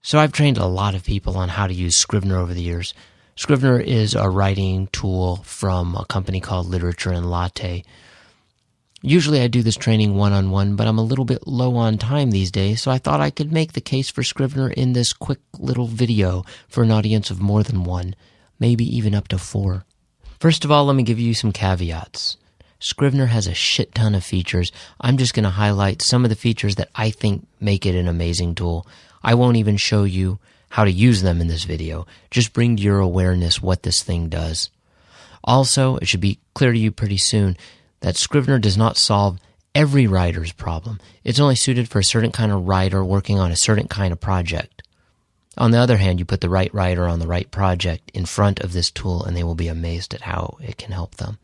So I've trained a lot of people on how to use Scrivener over the years. Scrivener is a writing tool from a company called Literature and Latte. Usually I do this training one-on-one, but I'm a little bit low on time these days, so I thought I could make the case for Scrivener in this quick little video for an audience of more than one, maybe even up to 4. First of all, let me give you some caveats. Scrivener has a shit ton of features. I'm just going to highlight some of the features that I think make it an amazing tool. I won't even show you how to use them in this video. Just bring to your awareness what this thing does. Also, it should be clear to you pretty soon that Scrivener does not solve every writer's problem. It's only suited for a certain kind of writer working on a certain kind of project. On the other hand, you put the right writer on the right project in front of this tool and they will be amazed at how it can help them.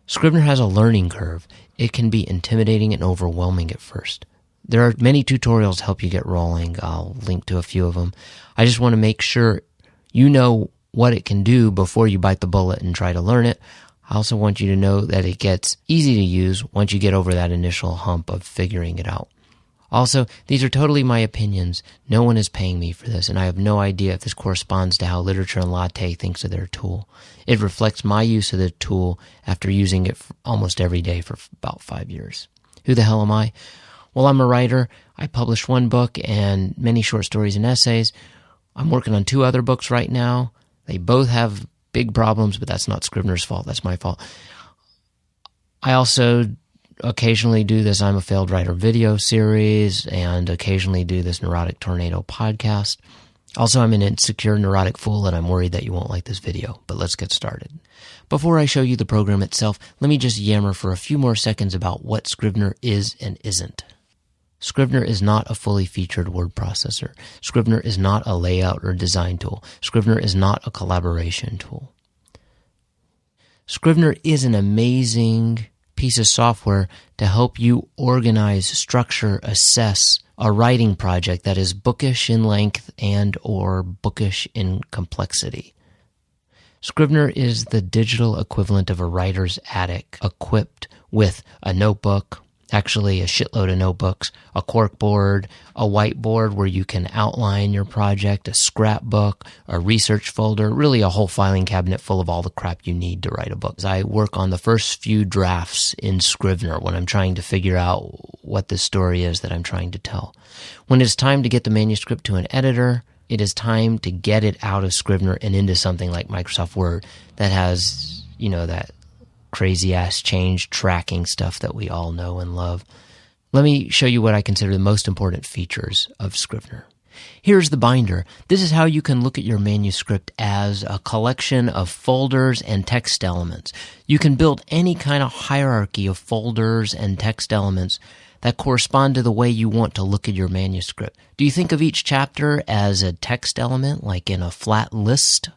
Scrivener has a learning curve. It can be intimidating and overwhelming at first. There are many tutorials to help you get rolling. I'll link to a few of them. I just want to make sure you know what it can do before you bite the bullet and try to learn it. I also want you to know that it gets easy to use once you get over that initial hump of figuring it out. Also, these are totally my opinions. No one is paying me for this, and I have no idea if this corresponds to how Literature and Latte thinks of their tool. It reflects my use of the tool after using it almost every day for about 5 years. Who the hell am I? Well, I'm a writer. I published 1 book and many short stories and essays. I'm working on 2 other books right now. They both have big problems, but that's not Scrivener's fault. That's my fault. I also occasionally do this I'm a Failed Writer video series and occasionally do this Neurotic Tornado podcast. Also, I'm an insecure neurotic fool and I'm worried that you won't like this video, but let's get started. Before I show you the program itself, let me just yammer for a few more seconds about what Scrivener is and isn't. Scrivener is not a fully featured word processor. Scrivener is not a layout or design tool. Scrivener is not a collaboration tool. Scrivener is an amazing piece of software to help you organize, structure, assess a writing project that is bookish in length and or bookish in complexity. Scrivener is the digital equivalent of a writer's attic, equipped with a notebook, actually a shitload of notebooks, a corkboard, a whiteboard where you can outline your project, a scrapbook, a research folder, really a whole filing cabinet full of all the crap you need to write a book. I work on the first few drafts in Scrivener when I'm trying to figure out what the story is that I'm trying to tell. When it's time to get the manuscript to an editor, it is time to get it out of Scrivener and into something like Microsoft Word that has, that crazy-ass change tracking stuff that we all know and love. Let me show you what I consider the most important features of Scrivener. Here's the binder. This is how you can look at your manuscript as a collection of folders and text elements. You can build any kind of hierarchy of folders and text elements that correspond to the way you want to look at your manuscript. Do you think of each chapter as a text element, like in a flat list?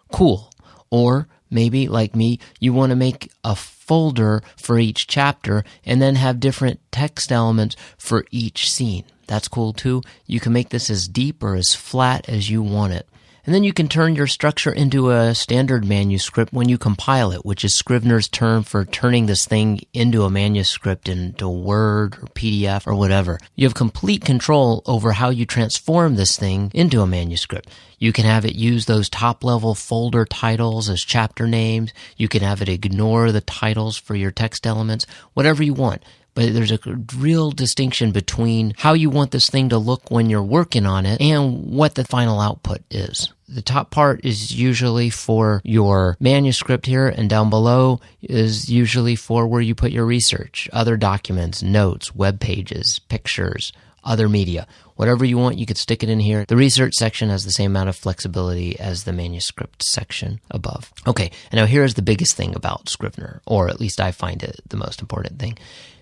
Cool. Or maybe, like me, you want to make a folder for each chapter and then have different text elements for each scene. That's cool too. You can make this as deep or as flat as you want it. And then you can turn your structure into a standard manuscript when you compile it, which is Scrivener's term for turning this thing into a manuscript into Word or PDF or whatever. You have complete control over how you transform this thing into a manuscript. You can have it use those top-level folder titles as chapter names. You can have it ignore the titles for your text elements, whatever you want. But there's a real distinction between how you want this thing to look when you're working on it and what the final output is. The top part is usually for your manuscript here, and down below is usually for where you put your research, other documents, notes, web pages, pictures, other media. Whatever you want, you could stick it in here. The research section has the same amount of flexibility as the manuscript section above. Okay, and now here's the biggest thing about Scrivener, or at least I find it the most important thing,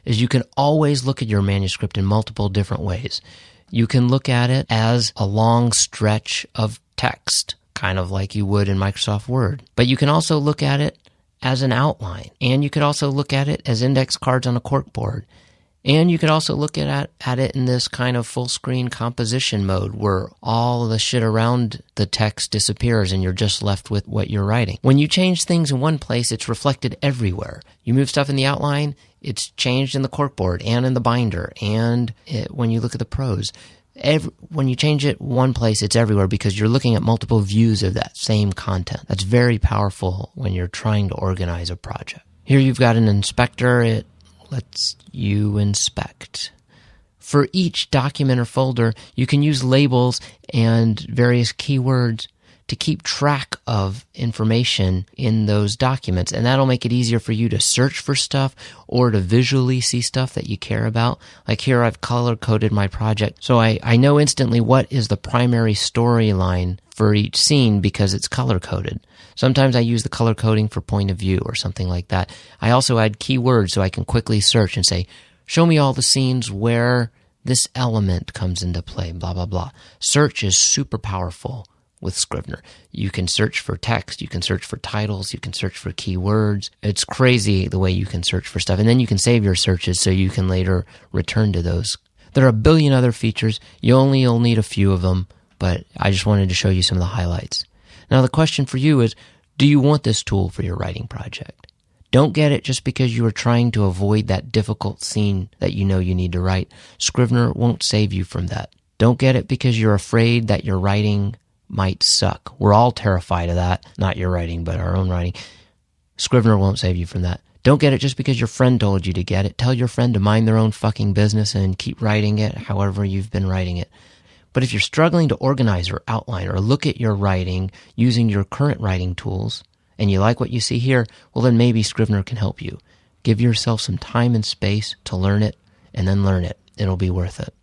is you can always look at your manuscript in multiple different ways. You can look at it as a long stretch of text, kind of like you would in Microsoft Word. But you can also look at it as an outline, and you could also look at it as index cards on a corkboard. And you could also look at it in this kind of full screen composition mode where all the shit around the text disappears and you're just left with what you're writing. When you change things in one place, it's reflected everywhere. You move stuff in the outline, it's changed in the corkboard and in the binder and when you look at the prose. When you change it one place, it's everywhere because you're looking at multiple views of that same content. That's very powerful when you're trying to organize a project. Here you've got an inspector. It lets you inspect. For each document or folder, you can use labels and various keywords to keep track of information in those documents. And that'll make it easier for you to search for stuff or to visually see stuff that you care about. Like here, I've color-coded my project, so I know instantly what is the primary storyline for each scene because it's color-coded. Sometimes I use the color coding for point of view or something like that. I also add keywords so I can quickly search and say, show me all the scenes where this element comes into play, blah, blah, blah. Search is super powerful with Scrivener. You can search for text, you can search for titles, you can search for keywords. It's crazy the way you can search for stuff. And then you can save your searches so you can later return to those. There are a billion other features. You'll need a few of them, but I just wanted to show you some of the highlights. Now the question for you is, do you want this tool for your writing project? Don't get it just because you are trying to avoid that difficult scene that you know you need to write. Scrivener won't save you from that. Don't get it because you're afraid that your writing might suck. We're all terrified of that. Not your writing, but our own writing. Scrivener won't save you from that. Don't get it just because your friend told you to get it. Tell your friend to mind their own fucking business and keep writing it however you've been writing it. But if you're struggling to organize or outline or look at your writing using your current writing tools, and you like what you see here, well then maybe Scrivener can help you. Give yourself some time and space to learn it, and then learn it. It'll be worth it.